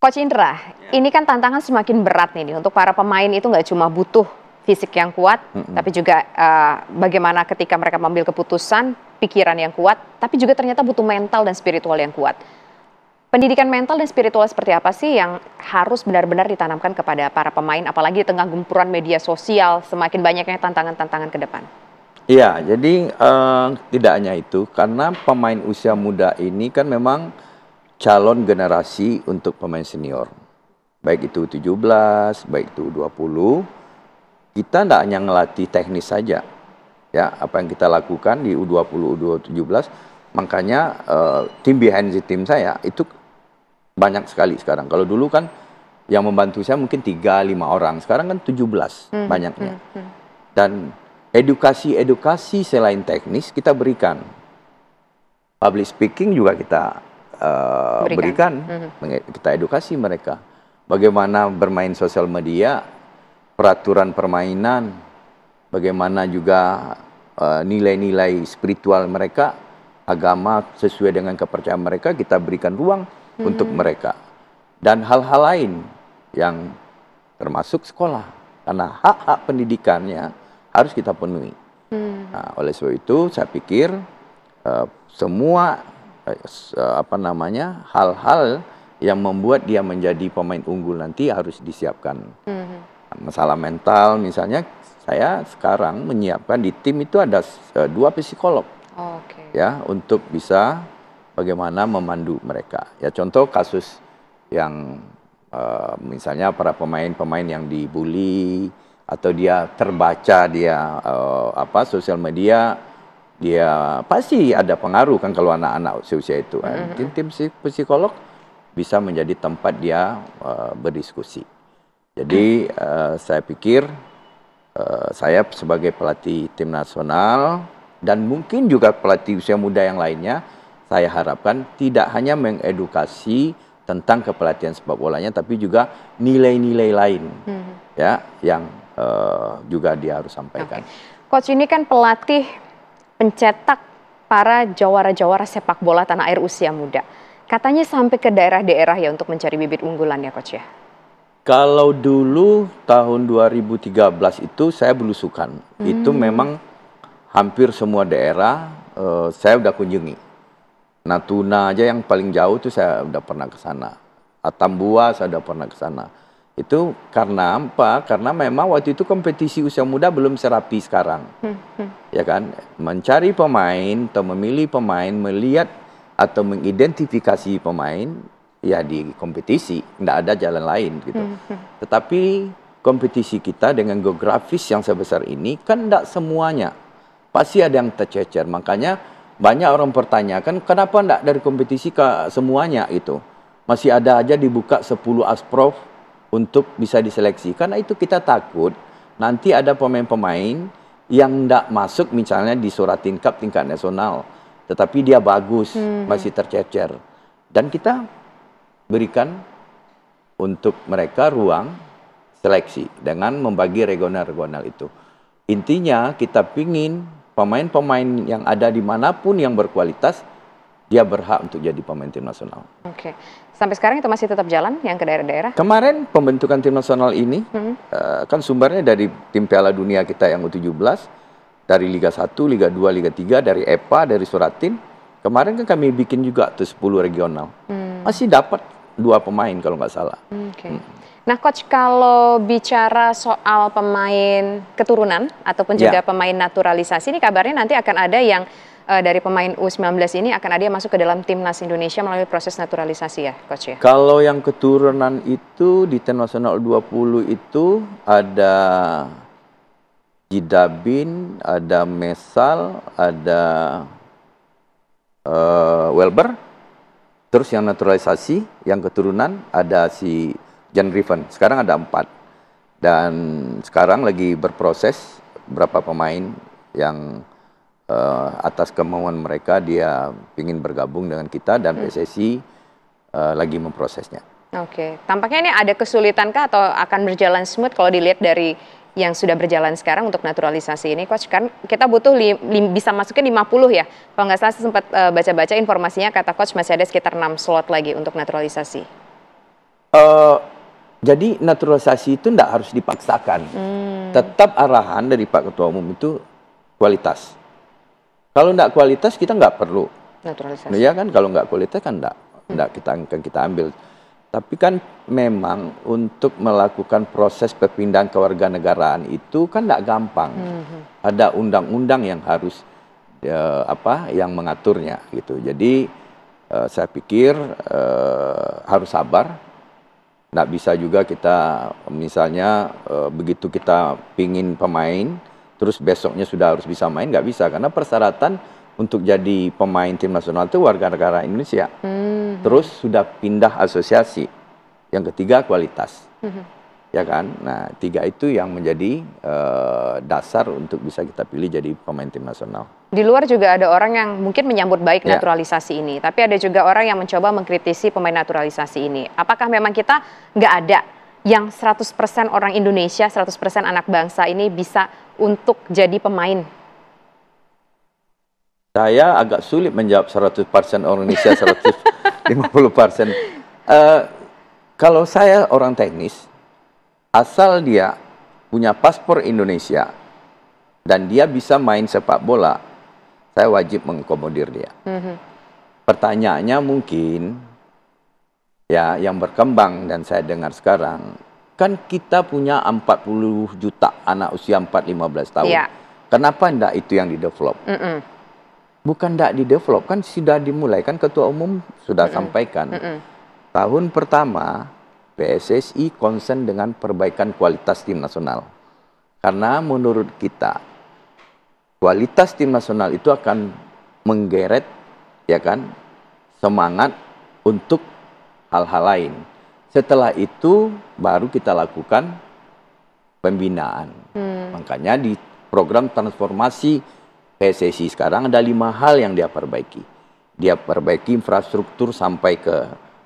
Coach Indra, ini kan tantangan semakin berat nih untuk para pemain itu nggak cuma butuh fisik yang kuat, tapi juga bagaimana ketika mereka mengambil keputusan, pikiran yang kuat, tapi juga ternyata butuh mental dan spiritual yang kuat. Pendidikan mental dan spiritual seperti apa sih yang harus benar-benar ditanamkan kepada para pemain, apalagi di tengah gempuran media sosial, semakin banyaknya tantangan-tantangan ke depan? Iya, jadi tidak hanya itu, karena pemain usia muda ini kan memang calon generasi untuk pemain senior. Baik itu 17, baik itu 20, kita tidak hanya ngelatih teknis saja. Ya, apa yang kita lakukan di U20, U17, makanya tim behind the team saya itu banyak sekali sekarang. Kalau dulu kan yang membantu saya mungkin 3-5 orang, sekarang kan 17 banyaknya. Dan edukasi selain teknis kita berikan. Public speaking juga kita berikan. Kita edukasi mereka. Bagaimana bermain sosial media, peraturan permainan, bagaimana juga nilai-nilai spiritual mereka, agama sesuai dengan kepercayaan mereka, kita berikan ruang untuk mereka. Dan hal-hal lain yang termasuk sekolah. Karena hak-hak pendidikannya harus kita penuhi. Nah, oleh sebab itu saya pikir semua hal-hal yang membuat dia menjadi pemain unggul nanti harus disiapkan. Masalah mental misalnya, saya sekarang menyiapkan di tim itu ada 2 psikolog. Ya, untuk bisa bagaimana memandu mereka. Ya, contoh kasus yang misalnya para pemain-pemain yang dibully atau dia terbaca dia sosial media, dia pasti ada pengaruh kan kalau anak-anak seusia itu. Tim psikolog bisa menjadi tempat dia berdiskusi. Jadi saya pikir saya sebagai pelatih tim nasional dan mungkin juga pelatih usia muda yang lainnya, saya harapkan tidak hanya mengedukasi tentang kepelatihan sepak bolanya, tapi juga nilai-nilai lain ya yang juga dia harus sampaikan. Coach, ini kan pelatih pencetak para jawara-jawara sepak bola tanah air usia muda. Katanya sampai ke daerah-daerah ya untuk mencari bibit unggulan ya Coach ya? Kalau dulu tahun 2013 itu saya belusukan. Itu memang hampir semua daerah saya udah kunjungi. Natuna aja yang paling jauh itu saya udah pernah ke sana. Atambua saya udah pernah ke sana. Itu karena apa? Karena memang waktu itu kompetisi usia muda belum serapi sekarang. Ya kan? Mencari pemain atau memilih pemain, melihat atau mengidentifikasi pemain ya di kompetisi, tidak ada jalan lain gitu. Tetapi kompetisi kita dengan geografis yang sebesar ini kan tidak semuanya. Pasti ada yang tercecer. Makanya banyak orang pertanyakan kenapa tidak dari kompetisi ke semuanya itu. Masih ada aja dibuka 10 asprof untuk bisa diseleksi. Karena itu kita takut nanti ada pemain-pemain yang tidak masuk misalnya di Suratin Cup tingkat nasional. Tetapi dia bagus, masih tercecer. Dan kita berikan untuk mereka ruang seleksi dengan membagi regional-regional itu. Intinya kita pingin pemain-pemain yang ada dimanapun yang berkualitas, dia berhak untuk jadi pemain tim nasional. Sampai sekarang itu masih tetap jalan yang ke daerah-daerah? Kemarin pembentukan tim nasional ini kan sumbernya dari tim Piala Dunia kita yang U17, dari Liga 1, Liga 2, Liga 3, dari EPA, dari Suratin. Kemarin kan kami bikin juga tuh 10 regional. Masih dapat 2 pemain kalau nggak salah. Nah Coach, kalau bicara soal pemain keturunan ataupun juga pemain naturalisasi, ini kabarnya nanti akan ada yang dari pemain U19 ini akan ada yang masuk ke dalam timnas Indonesia melalui proses naturalisasi ya Coach ya? Kalau yang keturunan itu di tim nasional U20 itu ada Jidabin, ada Mesal, ada Welber. Terus yang naturalisasi, yang keturunan ada si Jan Griffin. Sekarang ada 4. Dan sekarang lagi berproses berapa pemain yang atas kemauan mereka dia ingin bergabung dengan kita dan PSSI lagi memprosesnya. Tampaknya ini ada kesulitan kah atau akan berjalan smooth kalau dilihat dari yang sudah berjalan sekarang untuk naturalisasi ini, Coach? Kan kita butuh bisa masukin 50 ya. Kalau nggak salah sempat baca-baca informasinya kata Coach masih ada sekitar 6 slot lagi untuk naturalisasi. Eh, jadi naturalisasi itu tidak harus dipaksakan. Tetap arahan dari Pak Ketua Umum itu kualitas. Kalau tidak kualitas kita nggak perlu. Naturalisasi. Ya kan, kalau nggak kualitas kan nggak kita ambil. Tapi kan memang untuk melakukan proses perpindahan kewarganegaraan itu kan tidak gampang. Ada undang-undang yang harus yang mengaturnya gitu. Jadi saya pikir harus sabar. Nggak bisa juga kita misalnya begitu kita pingin pemain, terus besoknya sudah harus bisa main, nggak bisa. Karena persyaratan untuk jadi pemain tim nasional itu warga negara Indonesia. Terus sudah pindah asosiasi. Yang ketiga kualitas. Ya kan? Nah, 3 itu yang menjadi dasar untuk bisa kita pilih jadi pemain tim nasional. Di luar juga ada orang yang mungkin menyambut baik naturalisasi ini, tapi ada juga orang yang mencoba mengkritisi pemain naturalisasi ini. Apakah memang kita nggak ada yang 100% orang Indonesia, 100% anak bangsa ini bisa untuk jadi pemain? Saya agak sulit menjawab 100% orang Indonesia, 150%. Kalau saya orang teknis, asal dia punya paspor Indonesia dan dia bisa main sepak bola, saya wajib mengakomodir dia. Pertanyaannya mungkin, ya yang berkembang dan saya dengar sekarang, kan kita punya 40 juta anak usia 4-15 tahun. Kenapa enggak itu yang di-develop? Bukan enggak di-develop, kan sudah dimulai, kan Ketua Umum sudah sampaikan. Tahun pertama, PSSI concern dengan perbaikan kualitas tim nasional. Karena menurut kita, kualitas tim nasional itu akan menggeret, ya kan, semangat untuk hal-hal lain. Setelah itu baru kita lakukan pembinaan. Makanya di program transformasi PSSI sekarang ada 5 hal yang dia perbaiki. Dia perbaiki infrastruktur sampai ke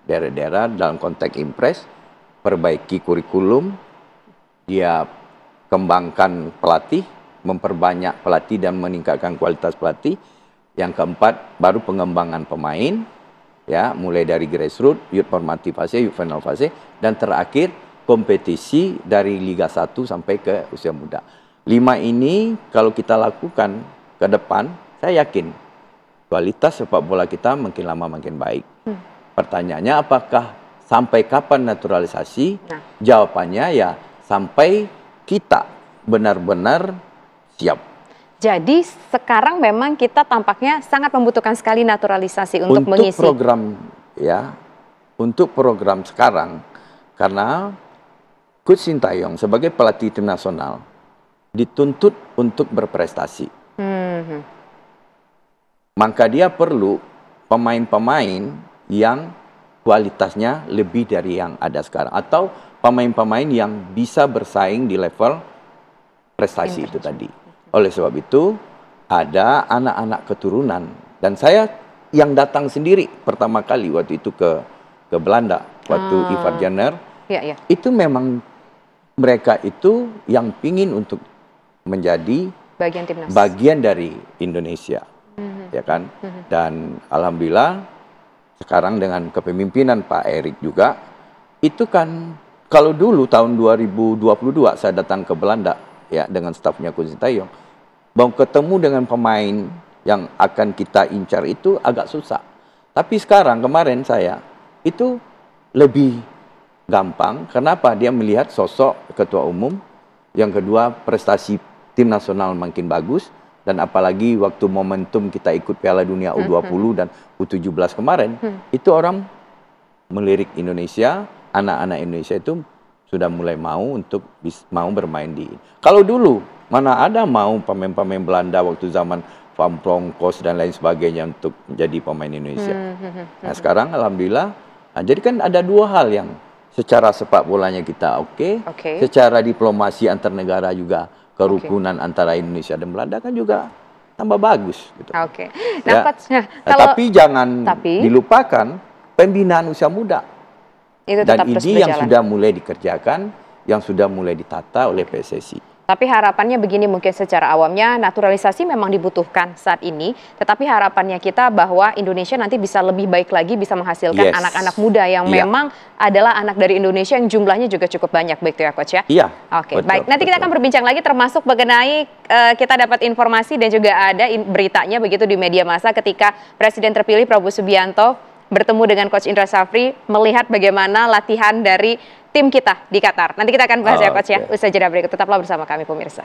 daerah-daerah dalam konteks impres, perbaiki kurikulum, dia kembangkan pelatih, memperbanyak pelatih dan meningkatkan kualitas pelatih. Yang keempat, baru pengembangan pemain, ya, mulai dari grassroots, youth formative fase, youth final fase, dan terakhir kompetisi dari Liga 1 sampai ke usia muda. 5 ini kalau kita lakukan ke depan, saya yakin kualitas sepak bola kita makin lama makin baik. Pertanyaannya apakah sampai kapan naturalisasi? Jawabannya ya sampai kita benar-benar siap. Jadi sekarang memang kita tampaknya sangat membutuhkan sekali naturalisasi untuk mengisi. Untuk program sekarang, karena Coach Sintayong sebagai pelatih tim nasional dituntut untuk berprestasi. Maka dia perlu pemain-pemain yang kualitasnya lebih dari yang ada sekarang. Atau pemain-pemain yang bisa bersaing di level prestasi itu tadi. Oleh sebab itu, ada anak-anak keturunan. Dan saya yang datang sendiri pertama kali waktu itu ke Belanda, waktu Ivar Jenner, itu memang mereka itu yang pingin untuk menjadi bagian dari Indonesia. Ya kan? Dan alhamdulillah, sekarang dengan kepemimpinan Pak Erik juga, itu kan, kalau dulu tahun 2022 saya datang ke Belanda, ya dengan stafnya Coach Sintayong, mau ketemu dengan pemain yang akan kita incar itu agak susah. Tapi sekarang kemarin saya itu lebih gampang. Kenapa? Dia melihat sosok ketua umum, yang kedua prestasi tim nasional makin bagus, dan apalagi waktu momentum kita ikut Piala Dunia U20 dan U17 kemarin, itu orang melirik Indonesia, anak-anak Indonesia itu sudah mulai mau bermain di. Kalau dulu mana ada mau pemain-pemain Belanda waktu zaman Van Bronckhorst dan lain sebagainya untuk menjadi pemain Indonesia. Nah sekarang alhamdulillah, jadi kan ada 2 hal yang secara sepak bolanya kita secara diplomasi antar negara juga, kerukunan antara Indonesia dan Belanda kan juga tambah bagus. Gitu. Tapi jangan dilupakan pembinaan usia muda. Itu dan ini yang sudah mulai dikerjakan, yang sudah mulai ditata oleh PSSI. Tapi harapannya begini, mungkin secara awamnya naturalisasi memang dibutuhkan saat ini, tetapi harapannya kita bahwa Indonesia nanti bisa lebih baik lagi, bisa menghasilkan anak-anak muda yang memang adalah anak dari Indonesia yang jumlahnya juga cukup banyak, baik itu ya Coach ya? Iya. Oke, baik. Nanti kita akan berbincang lagi termasuk mengenai kita dapat informasi dan juga ada beritanya begitu di media massa ketika Presiden terpilih Prabowo Subianto bertemu dengan Coach Indra Safri melihat bagaimana latihan dari tim kita di Qatar. Nanti kita akan bahas ya Coach ya. Usai jeda berikut, tetaplah bersama kami pemirsa.